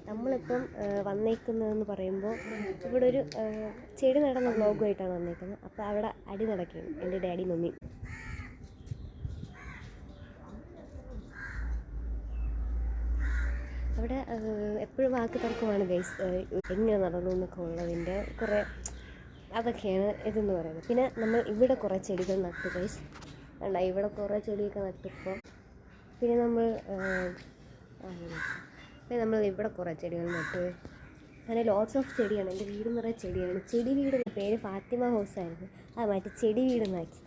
നമ്മളിപ്പം വന്നേക്കുന്നതെന്ന് പറയുമ്പോൾ ഇവിടെ ഒരു ചെടി നടന്ന വ്ളോഗുമായിട്ടാണ് വന്നേക്കുന്നത്. അപ്പോൾ അവിടെ അടി നടക്കുകയാണ് എൻ്റെ ഡാഡി മമ്മി. അവിടെ എപ്പോഴും വാക്ക് തർക്കമാണ് ഗൈസ്, എങ്ങനെ നടന്നു എന്നൊക്കെ ഉള്ളതിൻ്റെ കുറേ അതൊക്കെയാണ് ഇതെന്ന് പറയുന്നത്. പിന്നെ നമ്മൾ ഇവിടെ കുറേ ചെടികൾ നട്ടു ഗൈസ്, വേണ്ട ഇവിടെ കുറേ ചെടിയൊക്കെ നട്ടിപ്പോൾ. പിന്നെ നമ്മൾ ഇവിടെ കുറേ ചെടികൾ നട്ടു. അങ്ങനെ ലോട്ട്സ് ഓഫ് ചെടിയാണ്. എൻ്റെ വീട് നിറയെ ചെടിയാണ്. ചെടി വീട് പേര് ഫാത്തിമ ഹൗസായിരുന്നു, അത് മാറ്റി ചെടി വീടെന്നാക്കി.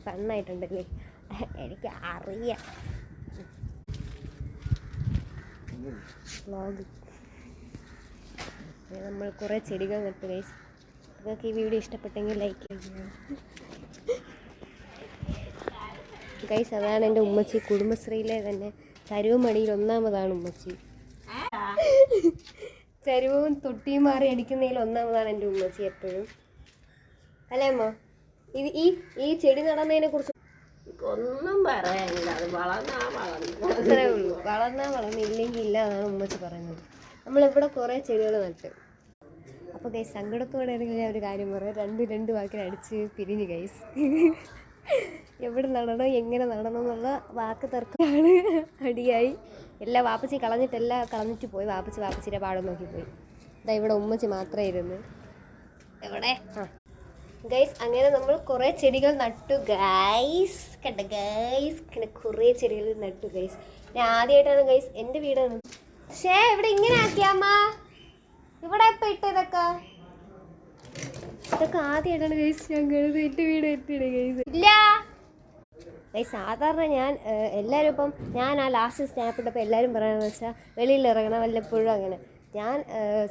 ഫണ്ണായിട്ടുണ്ടല്ലേ, എനിക്ക് അറിയാം. വ്ളോഗ് നമ്മൾ കുറേ ചെടികൾ നട്ടു ഗൈസ്. നിങ്ങൾക്ക് ഈ വീഡിയോ ഇഷ്ടപ്പെട്ടെങ്കിൽ ലൈക്ക് ചെയ്യുക ഗൈസ്. അതാണ് എൻ്റെ ഉമ്മച്ചി, കുടുംബശ്രീയിലെ തന്നെ ചരുവും മടിയിൽ ഒന്നാമതാണ് ഉമ്മച്ചി. ചരുവും തൊട്ടിയും മാറി അടിക്കുന്നതിൽ ഒന്നാമതാണ് എൻ്റെ ഉമ്മച്ചി എപ്പോഴും, അല്ലേ അമ്മ? ഈ ചെടി നടന്നതിനെ കുറിച്ച് ഒന്നും പറയാനില്ല, അത് അത്രേ ഉള്ളൂ. വളർന്നില്ലെങ്കിൽ ഇല്ല എന്നാണ് ഉമ്മച്ചി പറയുന്നത്. നമ്മളിവിടെ കുറേ ചെടികൾ നട്ട്. അപ്പോൾ ഗൈസ് സങ്കടത്തോടെ ആണെങ്കിൽ ഞാൻ ഒരു കാര്യം പറയാം, രണ്ട് വാക്കിൽ അടിച്ച് പിരിഞ്ഞു ഗൈസ്. എവിടെ നടണം എങ്ങനെ നടണം എന്നുള്ള വാക്ക് തർക്കമാണ്, അടിയായി. വാപ്പച്ചി കളഞ്ഞിട്ട് പോയി. വാപ്പച്ചിയുടെ പാടം നോക്കി പോയി. ഇതാ ഇവിടെ ഉമ്മച്ചി മാത്രമേ ഇരുന്ന്. എവിടെ ഗൈസ് അങ്ങനെ നമ്മൾ കുറേ ചെടികൾ നട്ടു ഗൈസ്. കണ്ട ഗൈസ്, ഇങ്ങനെ കുറേ ചെടികൾ നട്ടു ഗൈസ്. ഞാൻ ആദ്യമായിട്ടാണ് ഗൈസ്, എൻ്റെ വീടാണ്. പക്ഷേ ഇവിടെ ഇങ്ങനെ ആക്കിയാമ്മ, ഇവിടെ ഇപ്പം ഇട്ടതൊക്കെ ആദ്യമായിട്ടാണ് ഗൈസ് ഞാൻ കരുത് എൻ്റെ വീട് എത്തിയിട ഗൈസ്. ഇല്ല ഗൈസ്, സാധാരണ എല്ലാവരും ഇപ്പം ഞാൻ ആ ലാസ്റ്റ് സ്നാപ്പ് ഇട്ടപ്പോൾ എല്ലാവരും പറയാമെന്ന് വെച്ചാൽ വെളിയിൽ ഇറങ്ങണം വല്ലപ്പോഴും. അങ്ങനെ ഞാൻ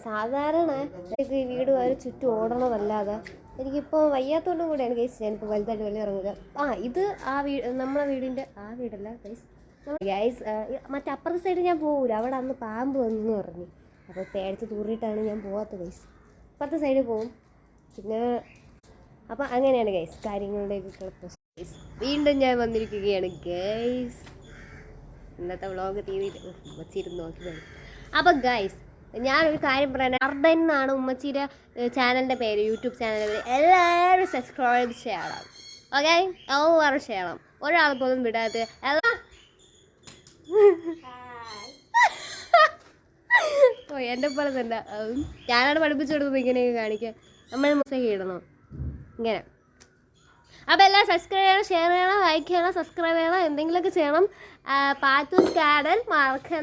സാധാരണ ഈ വീട് വരെ ചുറ്റും ഓടണമല്ലാതെ എനിക്കിപ്പോൾ വയ്യാത്തതുകൊണ്ടും കൂടെയാണ് ഗൈസ് ഞാനിപ്പോൾ വലുതായിട്ട് വെളിയിൽ ഇറങ്ങില്ല. ഇത് നമ്മളെ വീടിൻ്റെ വീടല്ല ഗൈസ്. മറ്റേ അപ്പുറത്തെ സൈഡ് ഞാൻ പോകില്ല, അവിടെ അന്ന് പാമ്പ് വന്നെന്ന് പറഞ്ഞു. അപ്പോൾ പേടിച്ച് തൂറിയിട്ടാണ് ഞാൻ പോകാത്തത് ഗൈസ്. അപ്പുറത്തെ സൈഡിൽ പോവും. പിന്നെ അപ്പം അങ്ങനെയാണ് ഗൈസ് കാര്യങ്ങളുടെയൊക്കെ പ്രശ്നം. വീണ്ടും ഞാൻ വന്നിരിക്കുകയാണ് ഗൈസ്. ഇന്നത്തെ വ്ളോഗ് വച്ചിരുന്ന് നോക്കി. അപ്പം ഗൈസ് ഞാനൊരു കാര്യം പറയാൻ, അർഡൻ എന്നാണ് ഉമ്മച്ചിയുടെ ചാനലിൻ്റെ പേര്, യൂട്യൂബ് ചാനലിൻ്റെ പേര്. എല്ലാവരും സബ്സ്ക്രൈബ് ചെയ്യണം, ഓക്കെ? എല്ലാവരും ചെയ്യണം, ഒരാൾ പോലും വിടാതെ. ഓ എൻ്റെ പോലെ തന്നെ ഞാനാണ് പഠിപ്പിച്ചു കൊടുത്തത് ഇങ്ങനെയൊക്കെ കാണിക്കാൻ. നമ്മൾ മെസ്സേജ് ഇടണം ഇങ്ങനെ. അപ്പോൾ എല്ലാം സബ്സ്ക്രൈബ് ചെയ്യണം, ഷെയർ ചെയ്യണം, ലൈക്ക് ചെയ്യണം, സബ്സ്ക്രൈബ് ചെയ്യണം, എന്തെങ്കിലുമൊക്കെ ചെയ്യണം. പാത്തൂസ് ഗാർഡൻ മറക്കണം.